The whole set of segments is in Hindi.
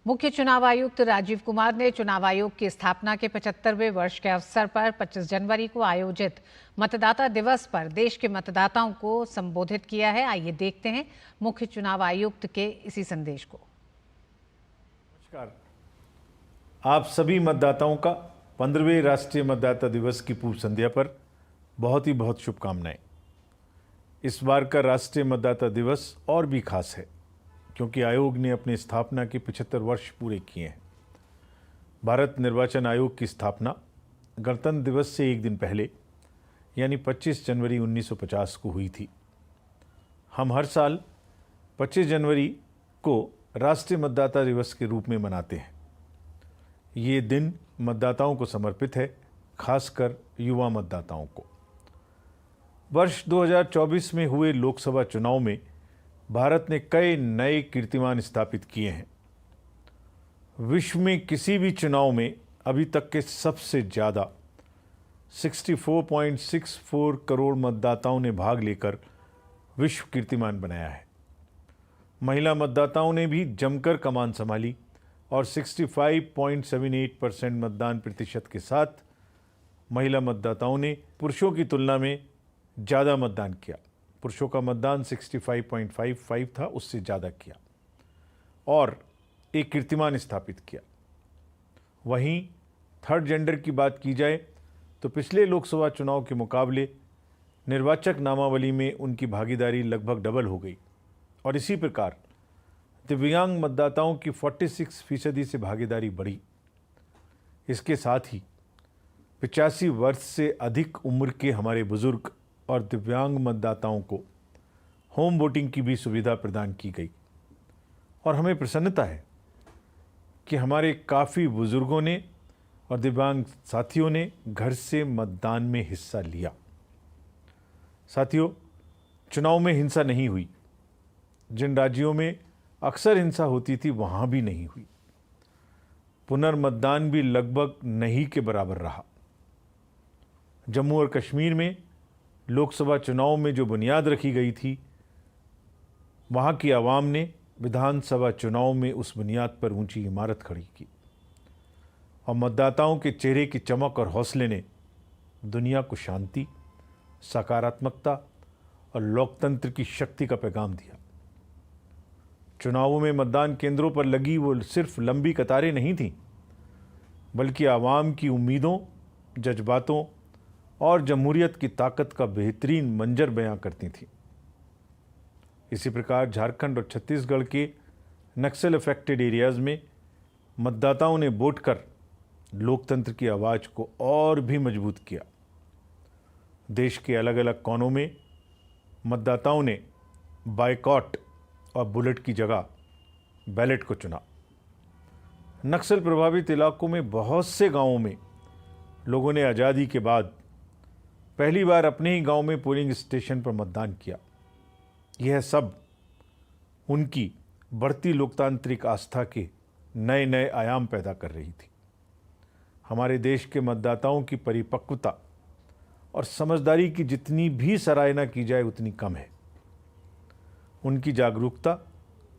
मुख्य चुनाव आयुक्त राजीव कुमार ने चुनाव आयोग की स्थापना के 75वें वर्ष के अवसर पर 25 जनवरी को आयोजित मतदाता दिवस पर देश के मतदाताओं को संबोधित किया है। आइए देखते हैं मुख्य चुनाव आयुक्त के इसी संदेश को। नमस्कार, आप सभी मतदाताओं का 15वें राष्ट्रीय मतदाता दिवस की पूर्व संध्या पर बहुत शुभकामनाएं। इस बार का राष्ट्रीय मतदाता दिवस और भी खास है क्योंकि आयोग ने अपनी स्थापना के 75 वर्ष पूरे किए हैं। भारत निर्वाचन आयोग की स्थापना गणतंत्र दिवस से एक दिन पहले यानी 25 जनवरी 1950 को हुई थी। हम हर साल 25 जनवरी को राष्ट्रीय मतदाता दिवस के रूप में मनाते हैं। ये दिन मतदाताओं को समर्पित है, खासकर युवा मतदाताओं को। वर्ष 2024 में हुए लोकसभा चुनाव में भारत ने कई नए कीर्तिमान स्थापित किए हैं। विश्व में किसी भी चुनाव में अभी तक के सबसे ज़्यादा 64.64 करोड़ मतदाताओं ने भाग लेकर विश्व कीर्तिमान बनाया है। महिला मतदाताओं ने भी जमकर कमान संभाली और 65.78% मतदान प्रतिशत के साथ महिला मतदाताओं ने पुरुषों की तुलना में ज़्यादा मतदान किया। पुरुषों का मतदान 65.55 था, उससे ज़्यादा किया और एक कीर्तिमान स्थापित किया। वहीं थर्ड जेंडर की बात की जाए तो पिछले लोकसभा चुनाव के मुकाबले निर्वाचक नामावली में उनकी भागीदारी लगभग डबल हो गई और इसी प्रकार दिव्यांग मतदाताओं की 46% से भागीदारी बढ़ी। इसके साथ ही 85 वर्ष से अधिक उम्र के हमारे बुजुर्ग और दिव्यांग मतदाताओं को होम वोटिंग की भी सुविधा प्रदान की गई और हमें प्रसन्नता है कि हमारे काफ़ी बुजुर्गों ने और दिव्यांग साथियों ने घर से मतदान में हिस्सा लिया। साथियों, चुनाव में हिंसा नहीं हुई। जिन राज्यों में अक्सर हिंसा होती थी वहाँ भी नहीं हुई। पुनर्मतदान भी लगभग नहीं के बराबर रहा। जम्मू और कश्मीर में लोकसभा चुनाव में जो बुनियाद रखी गई थी, वहाँ की आवाम ने विधानसभा चुनाव में उस बुनियाद पर ऊंची इमारत खड़ी की और मतदाताओं के चेहरे की चमक और हौसले ने दुनिया को शांति, सकारात्मकता और लोकतंत्र की शक्ति का पैगाम दिया। चुनावों में मतदान केंद्रों पर लगी वो सिर्फ लंबी कतारें नहीं थीं, बल्कि आवाम की उम्मीदों, जज्बातों और जमहूरियत की ताकत का बेहतरीन मंजर बयां करती थी। इसी प्रकार झारखंड और छत्तीसगढ़ के नक्सल अफेक्टेड एरियाज़ में मतदाताओं ने वोट कर लोकतंत्र की आवाज़ को और भी मजबूत किया। देश के अलग अलग कोनों में मतदाताओं ने बायकॉट और बुलेट की जगह बैलेट को चुना। नक्सल प्रभावित इलाकों में बहुत से गांवों में लोगों ने आज़ादी के बाद पहली बार अपने ही गांव में पोलिंग स्टेशन पर मतदान किया। यह सब उनकी बढ़ती लोकतांत्रिक आस्था के नए नए आयाम पैदा कर रही थी। हमारे देश के मतदाताओं की परिपक्वता और समझदारी की जितनी भी सराहना की जाए उतनी कम है। उनकी जागरूकता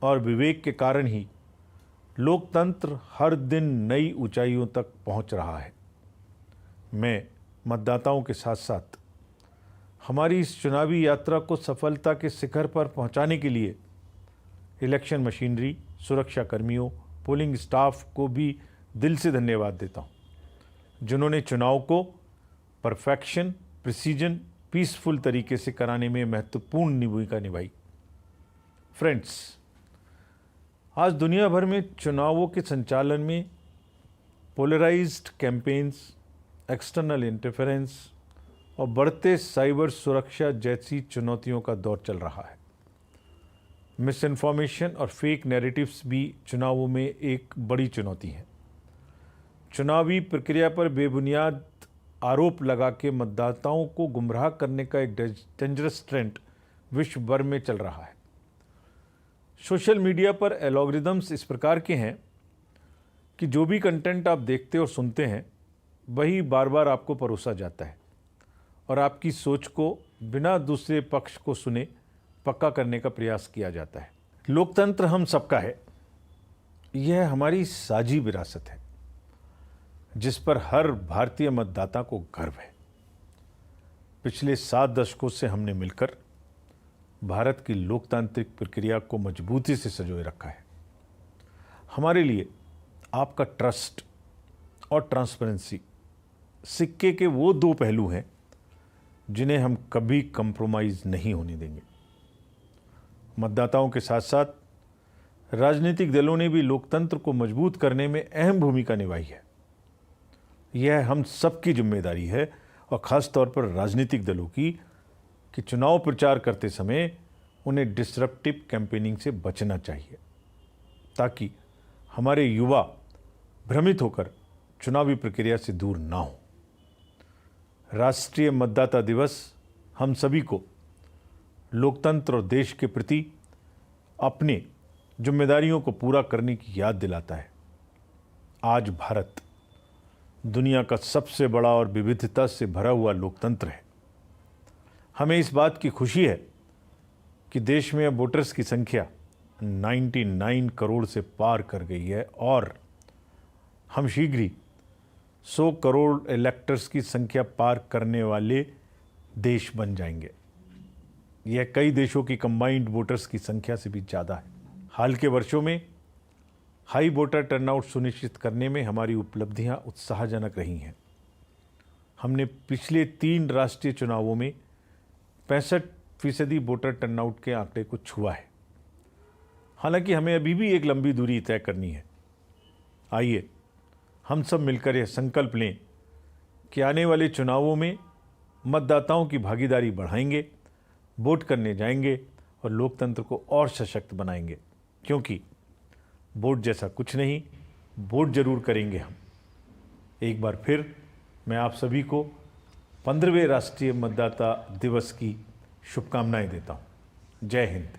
और विवेक के कारण ही लोकतंत्र हर दिन नई ऊंचाइयों तक पहुंच रहा है। मैं मतदाताओं के साथ साथ हमारी इस चुनावी यात्रा को सफलता के शिखर पर पहुंचाने के लिए इलेक्शन मशीनरी, सुरक्षा कर्मियों, पोलिंग स्टाफ को भी दिल से धन्यवाद देता हूं, जिन्होंने चुनाव को परफेक्शन, प्रिसीजन, पीसफुल तरीके से कराने में महत्वपूर्ण भूमिका निभाई। फ्रेंड्स, आज दुनिया भर में चुनावों के संचालन में पोलराइज्ड कैंपेन्स, एक्सटर्नल इंटरफेरेंस और बढ़ते साइबर सुरक्षा जैसी चुनौतियों का दौर चल रहा है। मिस इन्फॉर्मेशन और फेक नैरेटिव्स भी चुनावों में एक बड़ी चुनौती है। चुनावी प्रक्रिया पर बेबुनियाद आरोप लगा के मतदाताओं को गुमराह करने का एक डेंजरस ट्रेंड विश्व भर में चल रहा है। सोशल मीडिया पर एल्गोरिदम्स इस प्रकार के हैं कि जो भी कंटेंट आप देखते और सुनते हैं वही बार बार आपको परोसा जाता है और आपकी सोच को बिना दूसरे पक्ष को सुने पक्का करने का प्रयास किया जाता है। लोकतंत्र हम सबका है यह हमारी साझी विरासत है जिस पर हर भारतीय मतदाता को गर्व है। पिछले 7 दशकों से हमने मिलकर भारत की लोकतांत्रिक प्रक्रिया को मजबूती से संजोए रखा है। हमारे लिए आपका ट्रस्ट और ट्रांसपेरेंसी सिक्के के वो 2 पहलू हैं जिन्हें हम कभी कंप्रोमाइज नहीं होने देंगे। मतदाताओं के साथ साथ राजनीतिक दलों ने भी लोकतंत्र को मजबूत करने में अहम भूमिका निभाई है। यह हम सबकी जिम्मेदारी है और ख़ास तौर पर राजनीतिक दलों की कि चुनाव प्रचार करते समय उन्हें डिसरप्टिव कैंपेनिंग से बचना चाहिए ताकि हमारे युवा भ्रमित होकर चुनावी प्रक्रिया से दूर ना हो। राष्ट्रीय मतदाता दिवस हम सभी को लोकतंत्र और देश के प्रति अपने जिम्मेदारियों को पूरा करने की याद दिलाता है। आज भारत दुनिया का सबसे बड़ा और विविधता से भरा हुआ लोकतंत्र है। हमें इस बात की खुशी है कि देश में अब वोटर्स की संख्या 99 करोड़ से पार कर गई है और हम शीघ्र ही 100 करोड़ इलेक्टर्स की संख्या पार करने वाले देश बन जाएंगे। यह कई देशों की कंबाइंड वोटर्स की संख्या से भी ज़्यादा है। हाल के वर्षों में हाई वोटर टर्नआउट सुनिश्चित करने में हमारी उपलब्धियां उत्साहजनक रही हैं। हमने पिछले 3 राष्ट्रीय चुनावों में 65% वोटर टर्नआउट के आंकड़े को छुआ है। हालांकि हमें अभी भी एक लंबी दूरी तय करनी है। आइए हम सब मिलकर यह संकल्प लें कि आने वाले चुनावों में मतदाताओं की भागीदारी बढ़ाएंगे, वोट करने जाएंगे और लोकतंत्र को और सशक्त बनाएंगे। क्योंकि वोट जैसा कुछ नहीं, वोट जरूर करेंगे हम। एक बार फिर मैं आप सभी को 15वें राष्ट्रीय मतदाता दिवस की शुभकामनाएं देता हूं। जय हिंद।